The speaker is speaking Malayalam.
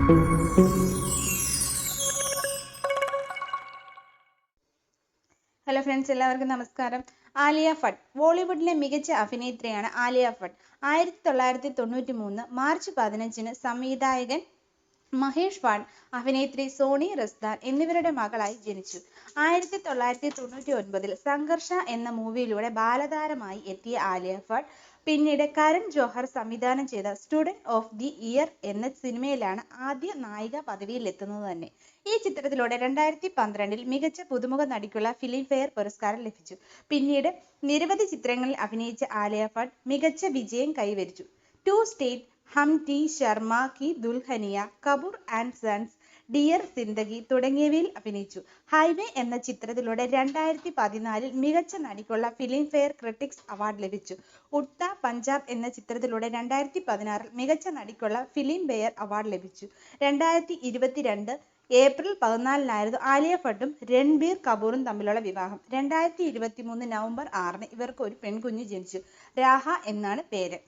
ഹലോ ഫ്രണ്ട്സ്, എല്ലാവർക്കും നമസ്കാരം. ആലിയ ഭട്ട് ബോളിവുഡിലെ മികച്ച അഭിനേത്രിയാണ് ആലിയ ഭട്ട്. 1993 മാർച്ച് 15 സംവിധായകൻ മഹേഷ് ഭട്ട്, അഭിനേത്രി സോണി റസ്ദാൻ എന്നിവരുടെ മകളായി ജനിച്ചു. 1999 സംഘർഷ എന്ന മൂവിയിലൂടെ ബാലതാരമായി എത്തിയ ആലിയ ഭട്ട് പിന്നീട് കരൺ ജോഹർ സംവിധാനം ചെയ്ത സ്റ്റുഡന്റ് ഓഫ് ദി ഇയർ എന്ന സിനിമയിലാണ് ആദ്യ നായിക പദവിയിലെത്തുന്നത് തന്നെ. ഈ ചിത്രത്തിലൂടെ 2012 മികച്ച പുതുമുഖ നടിക്കുള്ള ഫിലിം ഫെയർ പുരസ്കാരം ലഭിച്ചു. പിന്നീട് നിരവധി ചിത്രങ്ങളിൽ അഭിനയിച്ച ആലിയ ഭട്ട് മികച്ച വിജയം കൈവരിച്ചു. Two states, Humpty Sharma Ki Dulhania, Kapoor and sons, dear Zindagi തുടങ്ങിയവയിൽ അഭിനയിച്ചു. ഹൈവേ എന്ന ചിത്രത്തിലൂടെ 2014 മികച്ച നടിക്കുള്ള ഫിലിം ഫെയർ ക്രിട്ടിക്സ് അവാർഡ് ലഭിച്ചു. ഉഡ്ത പഞ്ചാബ് എന്ന ചിത്രത്തിലൂടെ 2016 മികച്ച നടിക്കുള്ള ഫിലിം ഫെയർ അവാർഡ് ലഭിച്ചു. 2022 ഏപ്രിൽ 14 ആലിയ ഭട്ടും രൺബീർ കപൂറും തമ്മിലുള്ള വിവാഹം. 2023 നവംബർ 6 ഇവർക്ക് ഒരു പെൺകുഞ്ഞ് ജനിച്ചു. രാഹ എന്നാണ് പേര്.